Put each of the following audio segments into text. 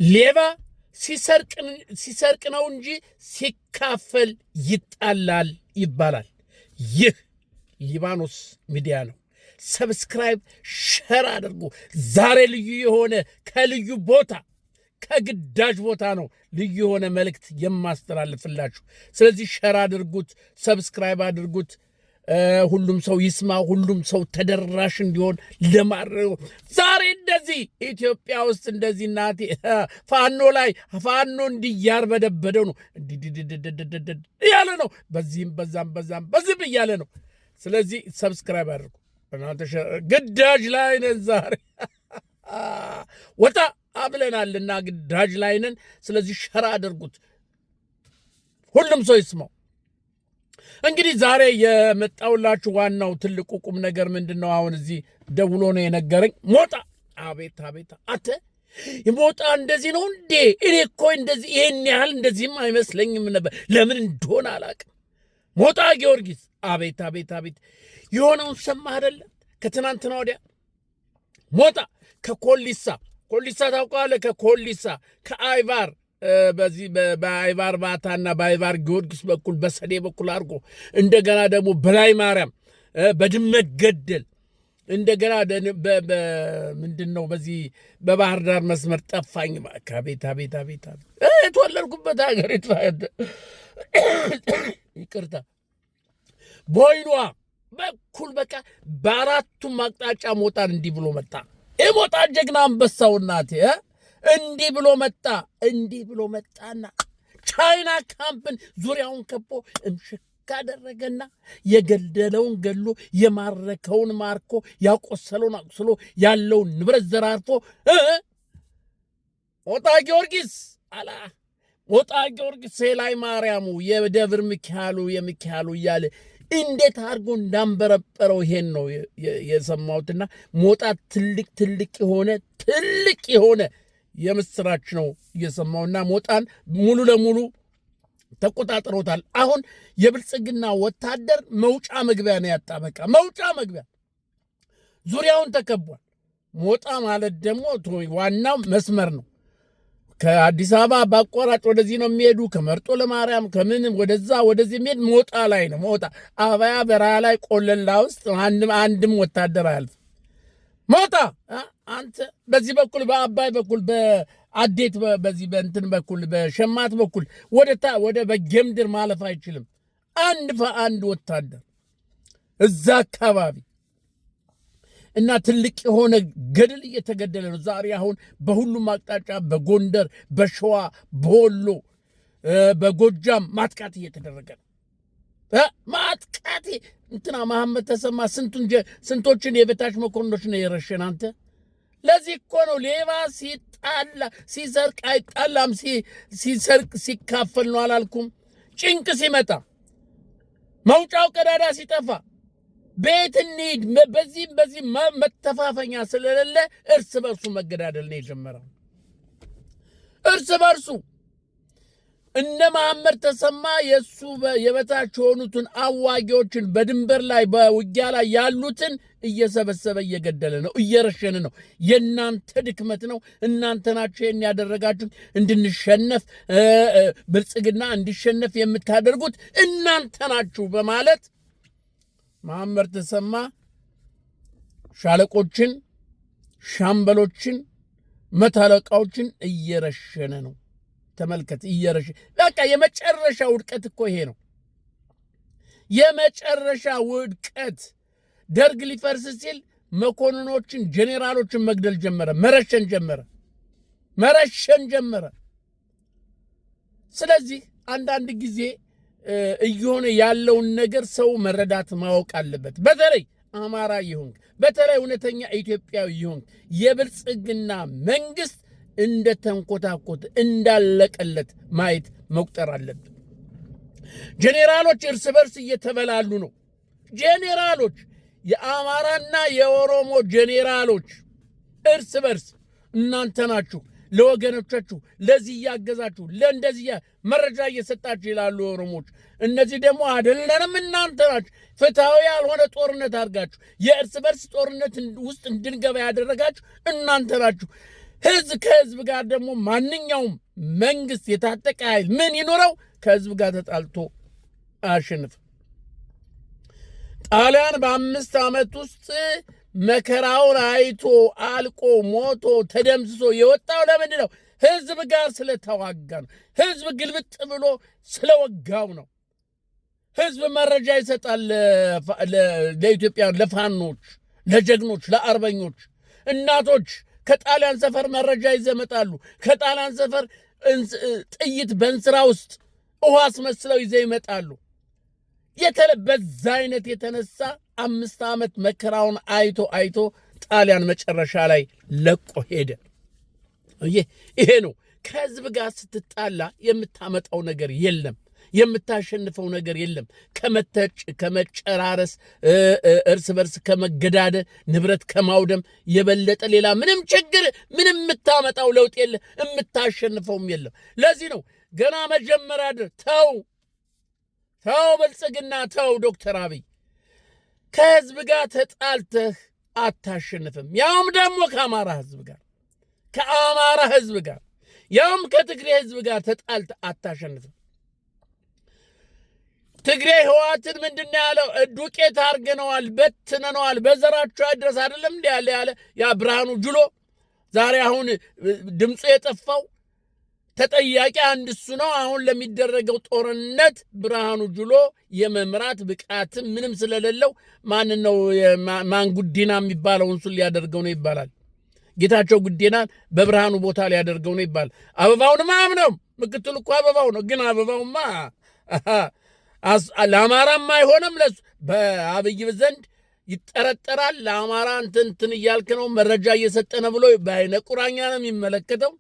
ሌባ ሲሰርቅ ነው እንጂ ሲካፈል ይጣላል ይባላል። ይህ ሊባኖስ ሚዲያ ነው። ሰብስክራይብ ሸር አድርጉ። ዛሬ ልዩ የሆነ ከልዩ ቦታ ከግዳጅ ቦታ ነው ልዩ የሆነ መልእክት የማስተላልፍላችሁ። ስለዚህ ሸር አድርጉት፣ ሰብስክራይብ አድርጉት። ሁሉም ሰው ይስማ፣ ሁሉም ሰው ተደራሽ እንዲሆን ለማድረግ ዛሬ እንደዚህ ኢትዮጵያ ውስጥ እንደዚህ እናቴ ፋኖ እንዲያርበደበደው ነው ያለ ነው። በዚህም በዛም እያለ ነው። ስለዚህ ሰብስክራይብ አድርጉ። ግዳጅ ላይ ነን ዛሬ ወጣ አብለናልና ግዳጅ ላይ ነን። ስለዚህ ሸራ አድርጉት፣ ሁሉም ሰው ይስማው። እንግዲህ ዛሬ የመጣውላችሁ ዋናው ትልቁ ቁም ነገር ምንድነው? አሁን እዚህ ደውሎ ነው የነገረኝ ሞጣ። አቤት አተ ሞጣ እንደዚህ ነው እንዴ? እኔ እኮ እንደዚህ ይሄን ያህል እንደዚህም አይመስለኝም ነበር። ለምን እንደሆነ አላውቅም። ሞጣ ጊዮርጊስ አቤት የሆነውን ሰማህ አይደለ? ከትናንትና ወዲያ ሞጣ ከኮሊሳ ታውቀዋለህ? ከኮሊሳ ከአይቫር በዚህ በአይቫር ባታና በአይቫር ጊዮርጊስ በኩል በሰዴ በኩል አድርጎ እንደገና ደግሞ በላይ ማርያም በድመት ገደል እንደገና ምንድን ነው በዚህ በባህር ዳር መስመር ጠፋኝ። አቤት የተወለድኩበት ሀገር ይቅርታ ቦይኗ በኩል በቃ በአራቱም አቅጣጫ ሞጣን እንዲህ ብሎ መጣ። የሞጣ ጀግና አንበሳው እናቴ እንዲህ ብሎ መጣና ቻይና ካምፕን ዙሪያውን ከቦ እምሽክ አደረገና የገደለውን ገሎ የማረከውን ማርኮ ያቆሰለውን አቁስሎ ያለውን ንብረት ዘራርፎ ሞጣ ጊዮርጊስ ሞጣ ጊዮርጊስ ላይ ማርያሙ የደብር የሚካኤሉ እያለ እንዴት አድርጎ እንዳንበረበረው ይሄን ነው የሰማሁትና ሞጣ ትልቅ የሆነ የምስራች ነው እየሰማውና ሞጣን ሙሉ ለሙሉ ተቆጣጥሮታል። አሁን የብልጽግና ወታደር መውጫ መግቢያ ነው ያጣ። በቃ መውጫ መግቢያ ዙሪያውን ተከቧል። ሞጣ ማለት ደግሞ ዋናው መስመር ነው። ከአዲስ አበባ በአቋራጭ ወደዚህ ነው የሚሄዱ። ከመርጦ ለማርያም ከምንም ወደዚህ የሚሄድ ሞጣ ላይ ነው። ሞጣ አባያ በረሃ ላይ ቆለላ ውስጥ አንድም ወታደር አያልፍ። ሞጣ አንተ በዚህ በኩል በአባይ በኩል በአዴት በዚህ በእንትን በኩል በሸማት በኩል ወደ በጌምድር ማለፍ አይችልም። አንድ ወታደር እዛ አካባቢ እና ትልቅ የሆነ ገድል እየተገደለ ነው ዛሬ። አሁን በሁሉም አቅጣጫ በጎንደር፣ በሸዋ፣ በወሎ፣ በጎጃም ማጥቃት እየተደረገ ነው። ማጥቃት እንትና መሐመድ ተሰማ ስንቶችን የበታች መኮንኖች ነው የረሸን። አንተ ለዚህ እኮ ነው ሌባ ሲሰርቅ አይጣላም፣ ሲሰርቅ ሲካፈል ነው አላልኩም? ጭንቅ ሲመጣ መውጫው ቀዳዳ ሲጠፋ ቤት እንሂድ በዚህ መተፋፈኛ ስለሌለ እርስ በርሱ መገዳደል ነው የጀመረው። እርስ በርሱ እነ መሐመድ ተሰማ የሱ የበታች የሆኑትን አዋጊዎችን በድንበር ላይ በውጊያ ላይ ያሉትን እየሰበሰበ እየገደለ ነው፣ እየረሸነ ነው። የእናንተ ድክመት ነው። እናንተ ናችሁ ይህን ያደረጋችሁ። እንድንሸነፍ ብልጽግና እንዲሸነፍ የምታደርጉት እናንተ ናችሁ በማለት መሐመድ ተሰማ ሻለቆችን፣ ሻምበሎችን፣ መታለቃዎችን እየረሸነ ነው። ተመልከት፣ በቃ የመጨረሻ ውድቀት እኮ ይሄ ነው። የመጨረሻ ውድቀት ደርግ ሊፈርስ ሲል መኮንኖችን፣ ጄኔራሎችን መግደል ጀመረ፣ መረሸን ጀመረ። ስለዚህ አንዳንድ ጊዜ እየሆነ ያለውን ነገር ሰው መረዳት ማወቅ አለበት። በተለይ አማራ ይሁን፣ በተለይ እውነተኛ ኢትዮጵያዊ ይሁን፣ የብልጽግና መንግስት እንደ ተንኮታኮት እንዳለቀለት ማየት መቁጠር አለብን። ጄኔራሎች እርስ በርስ እየተበላሉ ነው። ጄኔራሎች የአማራና የኦሮሞ ጄኔራሎች እርስ በርስ እናንተ ናችሁ ለወገኖቻችሁ ለዚህ ያገዛችሁ ለእንደዚህ መረጃ እየሰጣችሁ ይላሉ ኦሮሞች። እነዚህ ደግሞ አይደለንም እናንተ ናችሁ ፍትሃዊ ያልሆነ ጦርነት አድርጋችሁ የእርስ በርስ ጦርነት ውስጥ እንድንገባ ያደረጋችሁ እናንተ ናችሁ። ህዝብ ከህዝብ ጋር ደግሞ ማንኛውም መንግስት የታጠቀ ኃይል ምን ይኖረው ከህዝብ ጋር ተጣልቶ አያሸንፍም። ጣሊያን በ5 ዓመት ውስጥ መከራውን አይቶ አልቆ ሞቶ ተደምስሶ የወጣው ለምንድን ነው? ህዝብ ጋር ስለተዋጋ ነው። ህዝብ ግልብጥ ብሎ ስለወጋው ነው። ህዝብ መረጃ ይሰጣል ለኢትዮጵያን፣ ለፋኖች፣ ለጀግኖች፣ ለአርበኞች። እናቶች ከጣሊያን ሰፈር መረጃ ይዘመጣሉ። ከጣሊያን ሰፈር ጥይት በእንስራ ውስጥ ውሃ አስመስለው ይዘው ይመጣሉ። በዛ አይነት የተነሳ 5 ዓመት መከራውን አይቶ ጣሊያን መጨረሻ ላይ ለቆ ሄደ። ይሄ ነው። ከህዝብ ጋር ስትጣላ የምታመጣው ነገር የለም፣ የምታሸንፈው ነገር የለም። ከመጨራረስ፣ እርስ በርስ ከመገዳደል፣ ንብረት ከማውደም የበለጠ ሌላ ምንም ችግር፣ ምንም የምታመጣው ለውጥ የለ፣ የምታሸንፈውም የለም። ለዚህ ነው ገና መጀመሪያ ተው ብልጽግና፣ ተው ዶክተር አብይ፣ ከህዝብ ጋር ተጣልተህ አታሸንፍም። ያውም ደግሞ ከአማራ ህዝብ ጋር ያውም ከትግሬ ህዝብ ጋር ተጣልተህ አታሸንፍም። ትግሬ ህወሓትን ምንድን ያለው? ዱቄት አርገነዋል፣ በትነነዋል፣ በዘራቸው አይድረስ አይደለም እንዲ ያለ ያ ብርሃኑ ጁሎ ዛሬ አሁን ድምፁ የጠፋው ተጠያቂ አንድ እሱ ነው። አሁን ለሚደረገው ጦርነት ብርሃኑ ጁሎ የመምራት ብቃትም ምንም ስለሌለው ማን ጉዲና የሚባለው እሱን ሊያደርገው ነው ይባላል። ጌታቸው ጉዲናን በብርሃኑ ቦታ ሊያደርገው ነው ይባላል። አበባውን ማምነው ምክትል እኮ አበባው ነው። ግን አበባውማ ለአማራም አይሆንም። ለሱ በአብይ ዘንድ ይጠረጠራል። ለአማራ እንትን እያልክ ነው፣ መረጃ እየሰጠነ ብሎ በአይነ ቁራኛ ነው የሚመለከተው።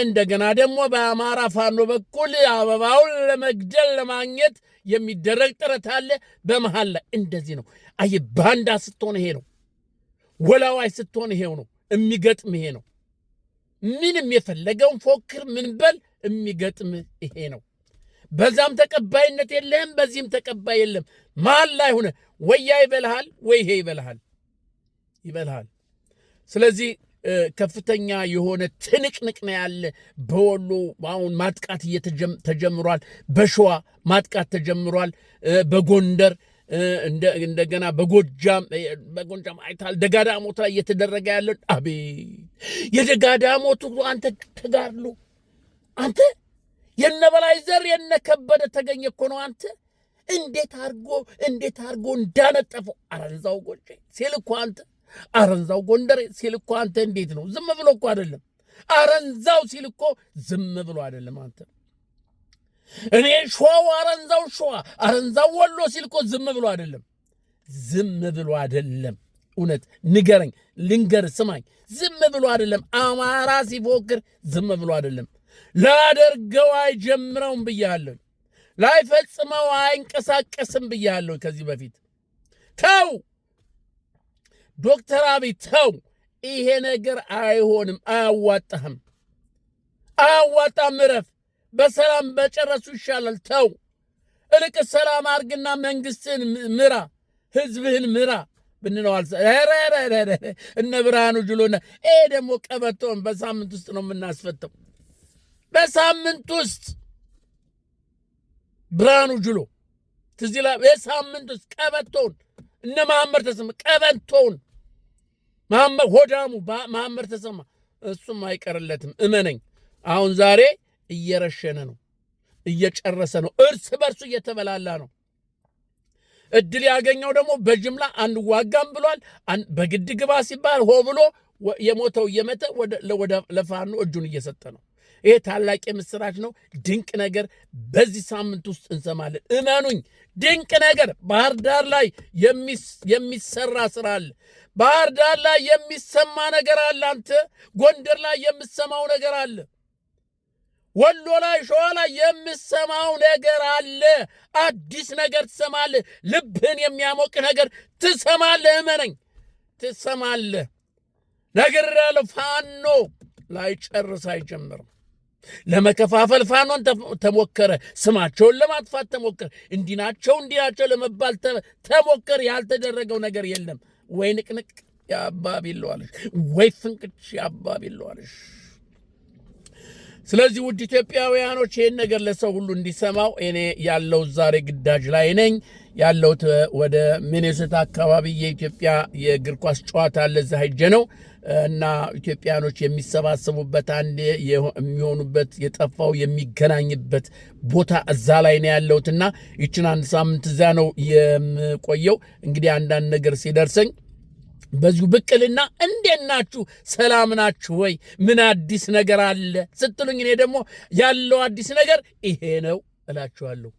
እንደገና ደግሞ በአማራ ፋኖ በኩል አበባውን ለመግደል ለማግኘት የሚደረግ ጥረት አለ። በመሃል ላይ እንደዚህ ነው። አይ ባንዳ ስትሆን ይሄ ነው። ወላዋይ ስትሆን ይሄው ነው የሚገጥም። ይሄ ነው ምንም የፈለገውን ፎክር ምን በል የሚገጥም ይሄ ነው። በዛም ተቀባይነት የለህም፣ በዚህም ተቀባይ የለም። መሃል ላይ ሆነ ወያ ይበልሃል ወይ ይሄ ይበልሃል። ስለዚህ ከፍተኛ የሆነ ትንቅንቅ ነው ያለ። በወሎ አሁን ማጥቃት ተጀምሯል። በሸዋ ማጥቃት ተጀምሯል። በጎንደር እንደገና በጎጃም አይታል። ደጋዳሞት ላይ እየተደረገ ያለው አቤት የደጋዳሞቱ አንተ ተጋድሎ አንተ የነበላይ ዘር የነከበደ ተገኘ እኮ ነው። አንተ እንዴት አርጎ እንዳነጠፈው አረንዛው ጎንደር ሲል እኮ አንተ አረንዛው ጎንደር ሲል እኮ አንተ እንዴት ነው? ዝም ብሎ እኮ አይደለም። አረንዛው ሲል እኮ ዝም ብሎ አይደለም። አንተ እኔ ሸዋው አረንዛው ወሎ ሲል እኮ ዝም ብሎ አይደለም። እውነት ንገረኝ፣ ልንገር፣ ስማኝ። ዝም ብሎ አይደለም። አማራ ሲፎክር ዝም ብሎ አይደለም። ላደርገው አይጀምረውም ብያለሁ። ላይፈጽመው አይንቀሳቀስም ብያለሁ ከዚህ በፊት። ተው ዶክተር አብይ ተው፣ ይሄ ነገር አይሆንም፣ አያዋጣህም፣ እረፍ፣ በሰላም በጨረሱ ይሻላል። ተው እልቅ ሰላም አርግና መንግስትን ምራ፣ ህዝብህን ምራ ብንነው እነ ብርሃኑ ጁሎና ይሄ ደግሞ ቀበቶን በሳምንት ውስጥ ነው የምናስፈተው። በሳምንት ውስጥ ብርሃኑ ጁሎ ትዝ ይላል። በሳምንት ውስጥ ቀበቶን እነ መሐመድ ተሰማ ቀበቶን ሆዳሙ መሐመድ ተሰማ እሱም አይቀርለትም። እመነኝ። አሁን ዛሬ እየረሸነ ነው፣ እየጨረሰ ነው፣ እርስ በርሱ እየተበላላ ነው። እድል ያገኘው ደግሞ በጅምላ አንዋጋም ብሏል። በግድ ግባ ሲባል ሆ ብሎ የሞተው እየመተ ለፋኖ እጁን እየሰጠ ነው። ይሄ ታላቅ የምስራች ነው። ድንቅ ነገር በዚህ ሳምንት ውስጥ እንሰማለን። እመኑኝ፣ ድንቅ ነገር ባህር ዳር ላይ የሚሰራ ስራ አለ። ባህር ዳር ላይ የሚሰማ ነገር አለ። አንተ ጎንደር ላይ የምሰማው ነገር አለ። ወሎ ላይ ሸዋ ላይ የምሰማው ነገር አለ። አዲስ ነገር ትሰማለህ። ልብህን የሚያሞቅ ነገር ትሰማለህ። እመነኝ፣ ትሰማለህ። ነገር ያለው ፋኖ ላይ ጨርስ አይጀምርም። ለመከፋፈል ፋኖን ተሞከረ። ስማቸውን ለማጥፋት ተሞከረ። እንዲናቸው ለመባል ተሞከረ። ያልተደረገው ነገር የለም። ወይ ንቅንቅ የአባ ቢለዋለሽ ወይ ፍንቅች የአባ ቢለዋለሽ። ስለዚህ ውድ ኢትዮጵያውያኖች ይህን ነገር ለሰው ሁሉ እንዲሰማው እኔ ያለው ዛሬ ግዳጅ ላይ ነኝ ያለሁት ወደ ሚኔሶታ አካባቢ የኢትዮጵያ የእግር ኳስ ጨዋታ ለዛ ሄጄ ነው እና ኢትዮጵያኖች የሚሰባሰቡበት አንድ የሚሆኑበት የጠፋው የሚገናኝበት ቦታ እዛ ላይ ነው ያለሁትና ይችን አንድ ሳምንት እዛ ነው የምቆየው። እንግዲህ አንዳንድ ነገር ሲደርሰኝ በዚሁ ብቅልና እንዴት ናችሁ ሰላም ናችሁ ወይ ምን አዲስ ነገር አለ ስትሉኝ እኔ ደግሞ ያለው አዲስ ነገር ይሄ ነው እላችኋለሁ።